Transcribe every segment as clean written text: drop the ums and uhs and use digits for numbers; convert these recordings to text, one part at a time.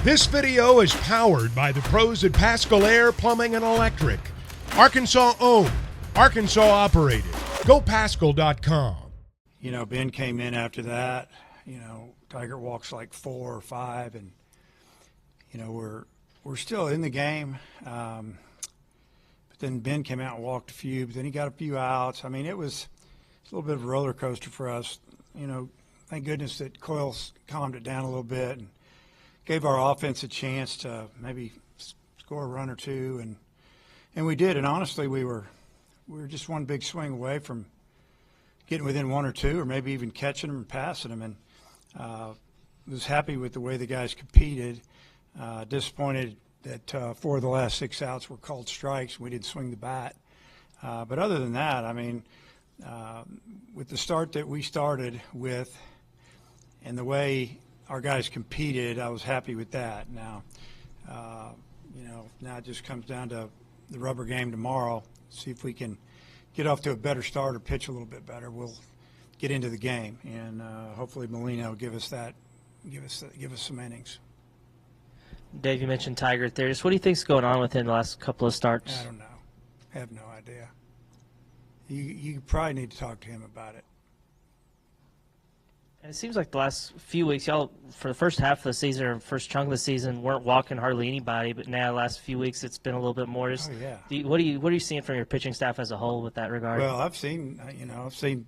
This video is powered by the pros at Pascal Air Plumbing and Electric. Arkansas owned, Arkansas operated. GoPascal.com. You know, Ben came in after that. You know, Tiger walks like 4 or 5, and you know we're still in the game. But then Ben came out and walked a few. But then he got a few outs. I mean, it's a little bit of a roller coaster for us. You know, thank goodness that Coyle's calmed it down a little bit and gave our offense a chance to maybe score a run or two, and we did. And honestly, we were just one big swing away from getting within 1 or 2, or maybe even catching them and passing them. And was happy with the way the guys competed. Disappointed that 4 of the last 6 outs were called strikes. We didn't swing the bat. But other than that, I mean, with the start that we started with and the way our guys competed, I was happy with that. Now, you know, now it just comes down to the rubber game tomorrow. See if we can get off to a better start or pitch a little bit better. We'll get into the game, and hopefully Molina will give us some innings. Dave, you mentioned Tiger there. Just what do you think's going on with him the last couple of starts? I don't know. I have no idea. You probably need to talk to him about it. And it seems like the last few weeks, y'all, for the first half of the season or first chunk of the season, weren't walking hardly anybody. But now, the last few weeks, it's been a little bit more. Just, what are you seeing from your pitching staff as a whole with that regard? Well, I've seen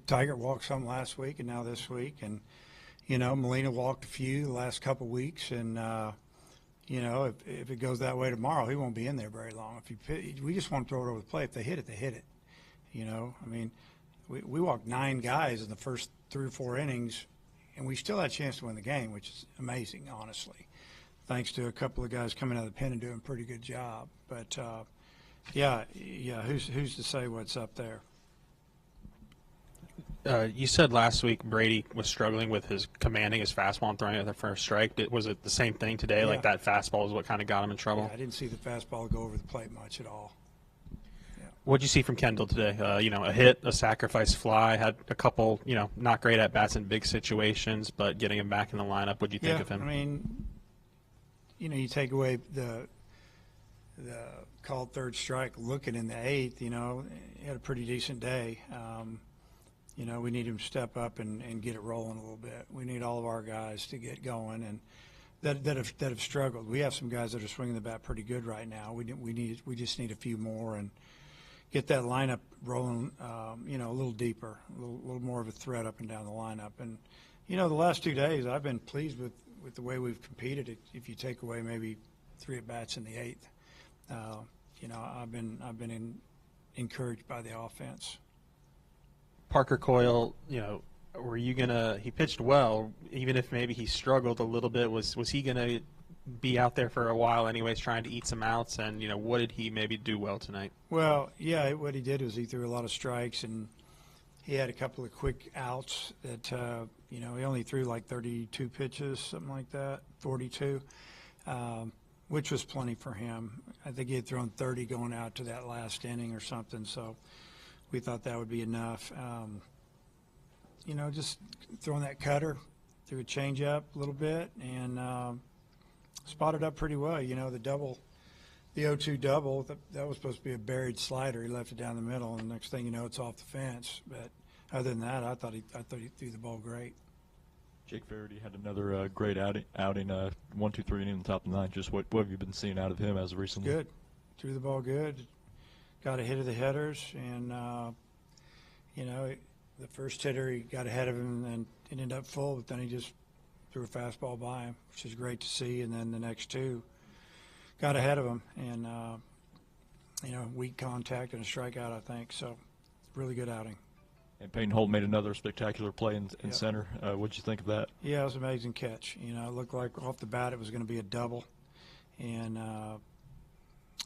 Tiger walk some last week and now this week, and you know, Molina walked a few the last couple of weeks, and you know, if it goes that way tomorrow, he won't be in there very long. We just want to throw it over the plate. If they hit it, they hit it. You know, I mean, we walked 9 guys in the first 3 or 4 innings. And we still had a chance to win the game, which is amazing, honestly, thanks to a couple of guys coming out of the pen and doing a pretty good job. But, yeah, who's to say what's up there? You said last week Brady was struggling with his commanding his fastball and throwing it at the first strike. Was it the same thing today? Yeah. Like that fastball is what kind of got him in trouble? Yeah, I didn't see the fastball go over the plate much at all. What did you see from Kendall today? You know, a hit, a sacrifice fly, had a couple, you know, not great at-bats in big situations, but getting him back in the lineup. What did you think of him? I mean, you know, you take away the called third strike, looking in the 8th, you know, he had a pretty decent day. You know, we need him to step up and get it rolling a little bit. We need all of our guys to get going, and that have struggled. We have some guys that are swinging the bat pretty good right now. We just need a few more and get that lineup rolling, you know, a little deeper, a little more of a threat up and down the lineup. And, you know, the last 2 days I've been pleased with the way we've competed. If you take away maybe 3 at-bats in the 8th, you know, I've been encouraged by the offense. Parker Coyle, you know, he pitched well, even if maybe he struggled a little bit. Was he going to be out there for a while anyways, trying to eat some outs? And, you know, what did he maybe do well tonight? Well, yeah, what he did was he threw a lot of strikes, and he had a couple of quick outs that, you know, he only threw like 32 pitches, something like that, 42, which was plenty for him. I think he had thrown 30 going out to that last inning or something, so we thought that would be enough. You know, just throwing that cutter, threw a changeup a little bit, and spotted up pretty well. You know, the 0-2 double, that was supposed to be a buried slider. He left it down the middle, and the next thing you know, it's off the fence. But other than that, I thought he threw the ball great. Jake Verity had another great outing 1, 2, 3 in the top of the 9. Just what have you been seeing out of him as recently? Good. Threw the ball good. Got ahead of the hitters, and, you know, the first hitter, he got ahead of him and it ended up full, but then he just threw a fastball by him, which is great to see. And then the next 2 got ahead of him, and, you know, weak contact and a strikeout, I think. So, really good outing. And Peyton Holt made another spectacular play in center. What did you think of that? Yeah, it was an amazing catch. You know, it looked like off the bat it was going to be a double. And,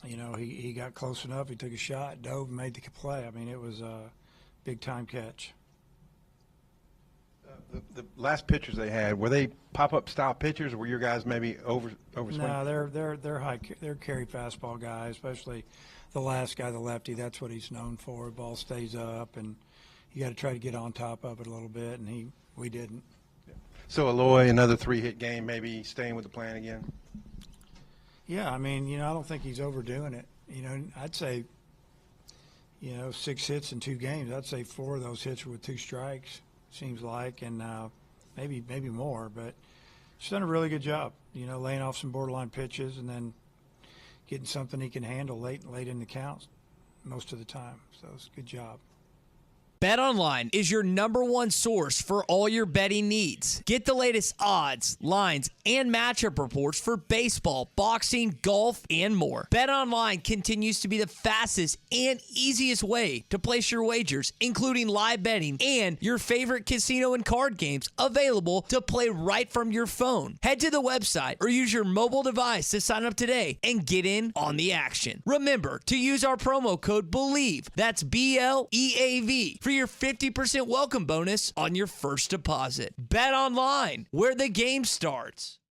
you know, he got close enough. He took a shot, dove, and made the play. I mean, it was a big-time catch. The last pitchers they had, were they pop-up style pitchers, or were your guys maybe overswing? No, they're carry fastball guys, especially the last guy, the lefty. That's what he's known for. The ball stays up, and you got to try to get on top of it a little bit, and we didn't. So Aloy, another 3-hit game, maybe staying with the plan again? Yeah, I mean, I don't think he's overdoing it. I'd say, 6 hits in 2 games. I'd say 4 of those hits were with 2 strikes, seems like, and maybe more. But he's done a really good job, laying off some borderline pitches and then getting something he can handle late in the count most of the time. So it's a good job. BetOnline is your #1 source for all your betting needs. Get the latest odds, lines, and matchup reports for baseball, boxing, golf, and more. BetOnline continues to be the fastest and easiest way to place your wagers, including live betting and your favorite casino and card games available to play right from your phone. Head to the website or use your mobile device to sign up today and get in on the action. Remember to use our promo code BELIEVE, that's BLEAV, for your 50% welcome bonus on your first deposit. Bet online, where the game starts.